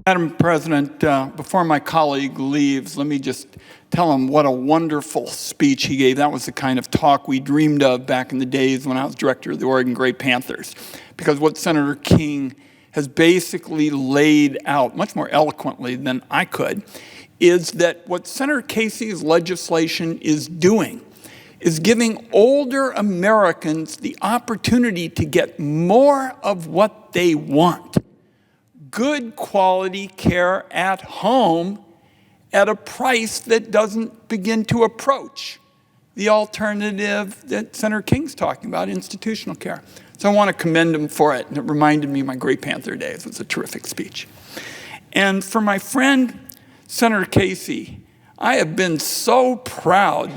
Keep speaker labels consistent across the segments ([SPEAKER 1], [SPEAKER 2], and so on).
[SPEAKER 1] Madam President, before my colleague leaves, let me just tell him what a wonderful speech he gave. That was the kind of talk we dreamed of back in the days when I was director of the Oregon Gray Panthers. Because what Senator King has basically laid out, much more eloquently than I could, is that what Senator Casey's legislation is doing is giving older Americans the opportunity to get more of what they want. Good quality care at home at a price that doesn't begin to approach the alternative that Senator King's talking about, institutional care. So I want to commend him for it. And it reminded me of my Gray Panther days. It was a terrific speech. And for my friend, Senator Casey, I have been so proud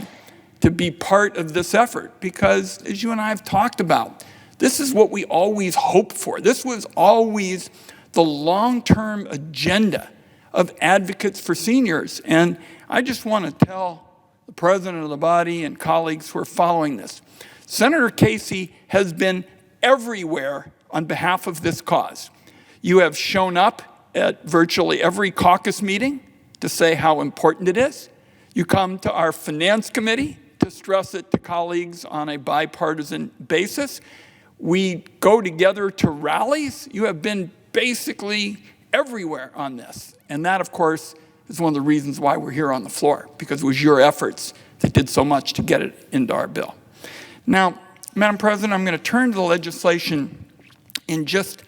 [SPEAKER 1] to be part of this effort because, as you and I have talked about, this is what we always hoped for. This was always the long-term agenda of advocates for seniors. And I just want to tell the president of the body and colleagues who are following this, Senator Casey has been everywhere on behalf of this cause. You have shown up at virtually every caucus meeting to say how important it is. You come to our finance committee to stress it to colleagues on a bipartisan basis. We go together to rallies. You have been basically everywhere on this. And that, of course, is one of the reasons why we're here on the floor, because it was your efforts that did so much to get it into our bill. Now, Madam President, I'm going to turn to the legislation in just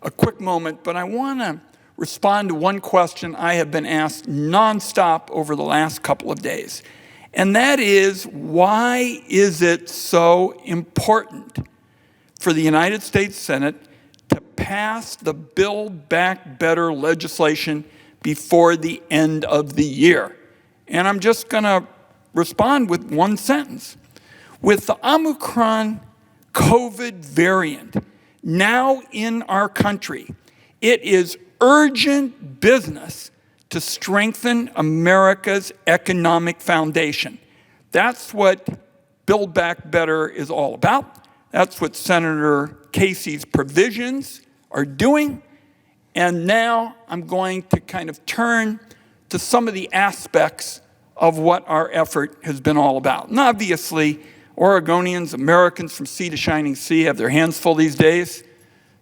[SPEAKER 1] a quick moment, but I want to respond to one question I have been asked nonstop over the last couple of days. And that is, why is it so important for the United States Senate to pass the Build Back Better legislation before the end of the year? And I'm just going to respond with one sentence. With the Omicron COVID variant now in our country, it is urgent business to strengthen America's economic foundation. That's what Build Back Better is all about. That's what Senator Casey's provisions are doing. And now I'm going to kind of turn to some of the aspects of what our effort has been all about. And obviously, Oregonians, Americans from sea to shining sea have their hands full these days.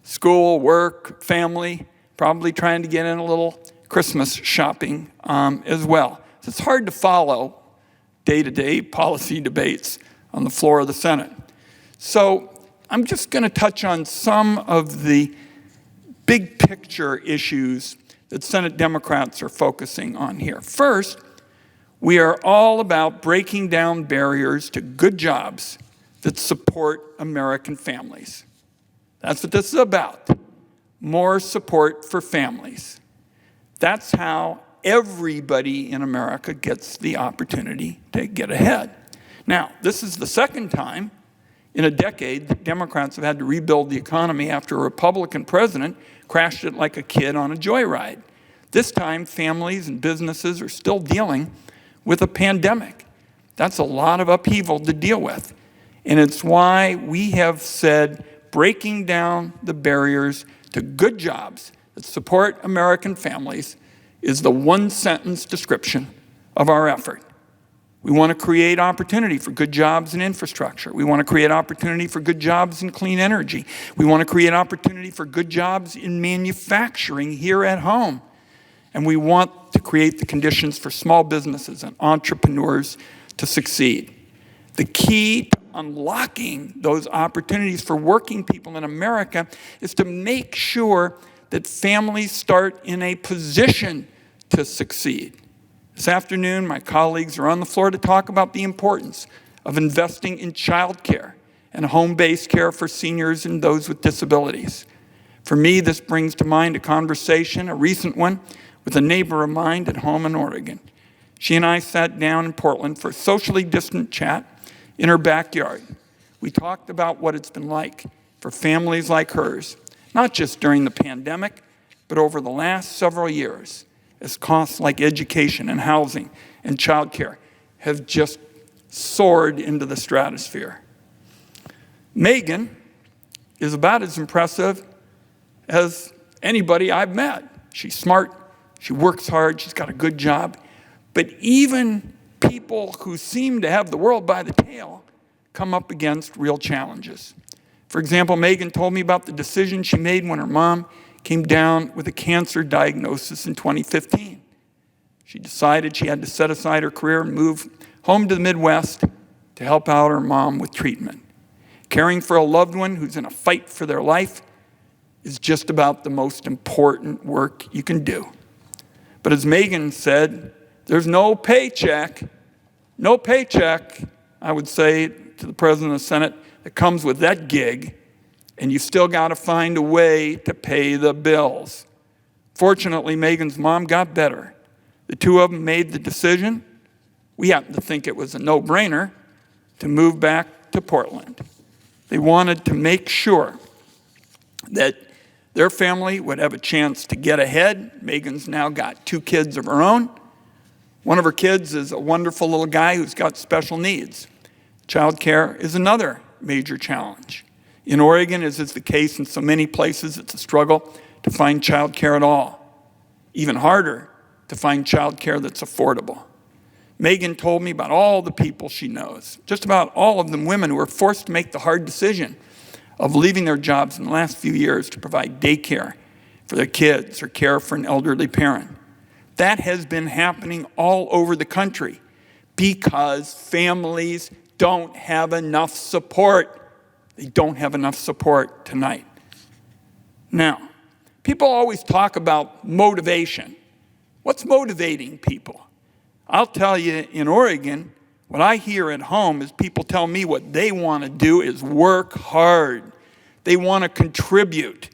[SPEAKER 1] School, work, family, probably trying to get in a little Christmas shopping as well. So it's hard to follow day-to-day policy debates on the floor of the Senate. So I'm just going to touch on some of the big picture issues that Senate Democrats are focusing on here. First, we are all about breaking down barriers to good jobs that support American families. That's what this is about. More support for families. That's how everybody in America gets the opportunity to get ahead. Now, this is the second time in a decade that Democrats have had to rebuild the economy after a Republican president crashed it like a kid on a joyride. This time, families and businesses are still dealing with a pandemic. That's a lot of upheaval to deal with. And it's why we have said breaking down the barriers to good jobs that support American families is the one-sentence description of our effort. We want to create opportunity for good jobs in infrastructure. We want to create opportunity for good jobs in clean energy. We want to create opportunity for good jobs in manufacturing here at home. And we want to create the conditions for small businesses and entrepreneurs to succeed. The key to unlocking those opportunities for working people in America is to make sure that families start in a position to succeed. This afternoon, my colleagues are on the floor to talk about the importance of investing in child care and home-based care for seniors and those with disabilities. For me, this brings to mind a conversation, a recent one, with a neighbor of mine at home in Oregon. She and I sat down in Portland for a socially distant chat in her backyard. We talked about what it's been like for families like hers, not just during the pandemic, but over the last several years, as costs like education and housing and childcare have just soared into the stratosphere. Megan is about as impressive as anybody I've met. She's smart, She works hard. She's got a good job. But even people who seem to have the world by the tail come up against real challenges. For example, Megan told me about the decision she made when her mom came down with a cancer diagnosis in 2015. She decided she had to set aside her career and move home to the Midwest to help out her mom with treatment. Caring for a loved one who's in a fight for their life is just about the most important work you can do. But as Megan said, there's no paycheck, I would say to the President of the Senate, that comes with that gig, and you still got to find a way to pay the bills. Fortunately, Megan's mom got better. The two of them made the decision. We happen to think it was a no-brainer to move back to Portland. They wanted to make sure that their family would have a chance to get ahead. Megan's now got 2 kids of her own. One of her kids is a wonderful little guy who's got special needs. Childcare is another major challenge. In Oregon, as is the case in so many places, it's a struggle to find childcare at all. Even harder to find childcare that's affordable. Megan told me about all the people she knows, just about all of them women who were forced to make the hard decision of leaving their jobs in the last few years to provide daycare for their kids or care for an elderly parent. That has been happening all over the country because families don't have enough support. They don't have enough support tonight. Now, people always talk about motivation. What's motivating people? I'll tell you, in Oregon, what I hear at home is people tell me what they want to do is work hard. They want to contribute.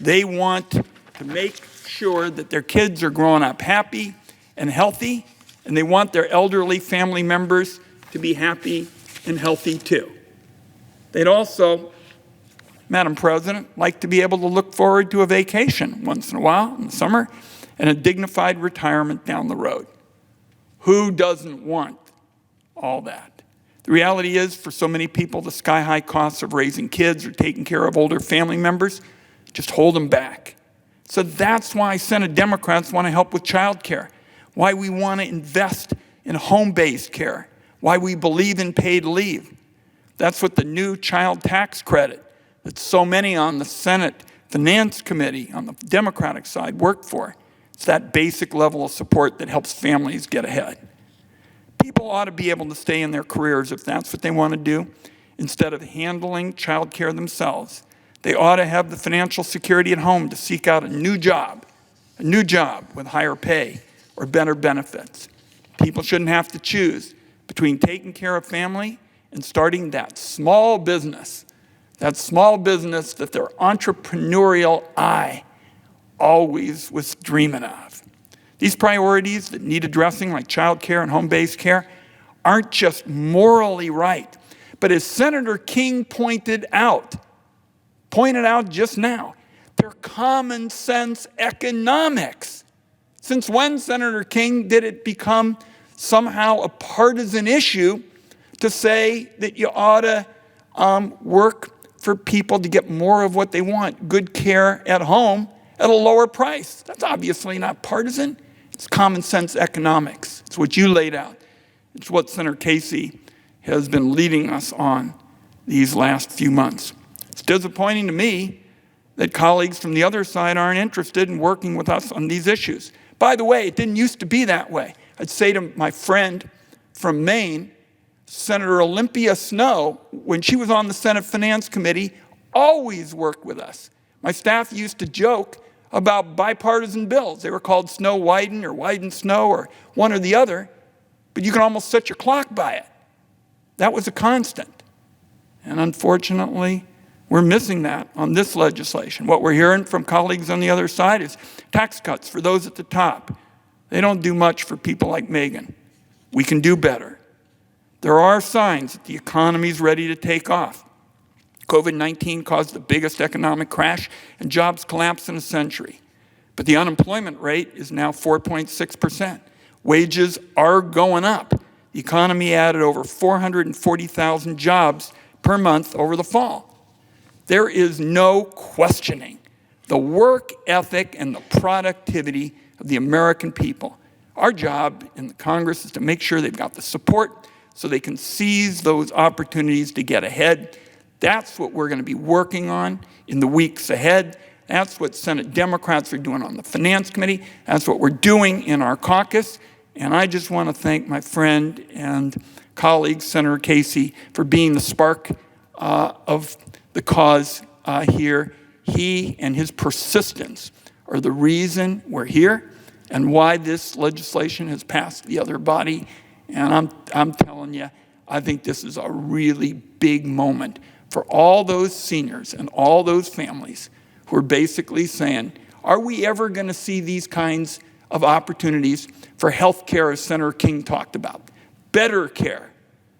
[SPEAKER 1] They want to make sure that their kids are growing up happy and healthy, and they want their elderly family members to be happy and healthy too. They'd also, Madam President, like to be able to look forward to a vacation once in a while in the summer and a dignified retirement down the road. Who doesn't want all that? The reality is, for so many people, the sky-high costs of raising kids or taking care of older family members just hold them back. So that's why Senate Democrats want to help with child care, why we want to invest in home-based care, why we believe in paid leave. That's what the new child tax credit that so many on the Senate Finance Committee on the Democratic side work for. It's that basic level of support that helps families get ahead. People ought to be able to stay in their careers if that's what they want to do, instead of handling child care themselves. They ought to have the financial security at home to seek out a new job with higher pay or better benefits. People shouldn't have to choose between taking care of family and starting that small business that their entrepreneurial eye always was dreaming of. These priorities that need addressing, like child care and home-based care, aren't just morally right, but as Senator King pointed out just now, they're common sense economics. Since when, Senator King, did it become somehow a partisan issue to say that you ought to work for people to get more of what they want, good care at home at a lower price? That's obviously not partisan. It's common sense economics. It's what you laid out. It's what Senator Casey has been leading us on these last few months. It's disappointing to me that colleagues from the other side aren't interested in working with us on these issues. By the way, it didn't used to be that way. I'd say to my friend from Maine, Senator Olympia Snowe, when she was on the Senate Finance Committee, always worked with us. My staff used to joke about bipartisan bills. They were called Snowe-Wyden or Wyden-Snowe or one or the other, but you can almost set your clock by it. That was a constant. And unfortunately, we're missing that on this legislation. What we're hearing from colleagues on the other side is tax cuts for those at the top. They don't do much for people like Megan. We can do better. There are signs that the economy's ready to take off. COVID-19 caused the biggest economic crash and jobs collapse in a century. But the unemployment rate is now 4.6%. Wages are going up. The economy added over 440,000 jobs per month over the fall. There is no questioning the work ethic and the productivity of the American people. Our job in the Congress is to make sure they've got the support so they can seize those opportunities to get ahead. That's what we're going to be working on in the weeks ahead. That's what Senate Democrats are doing on the Finance Committee. That's what we're doing in our caucus. And I just want to thank my friend and colleague, Senator Casey, for being the spark of the cause here. He and his persistence are the reason we're here and why this legislation has passed the other body. And I'm telling you, I think this is a really big moment for all those seniors and all those families who are basically saying, are we ever going to see these kinds of opportunities for health care, as Senator King talked about? Better care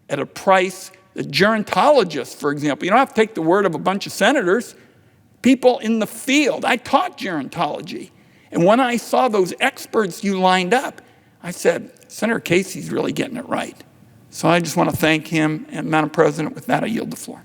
[SPEAKER 1] at a price that gerontologists, for example, you don't have to take the word of a bunch of senators, people in the field. I taught gerontology. And when I saw those experts you lined up, I said, Senator Casey's really getting it right. So I just want to thank him. And Madam President, with that, I yield the floor.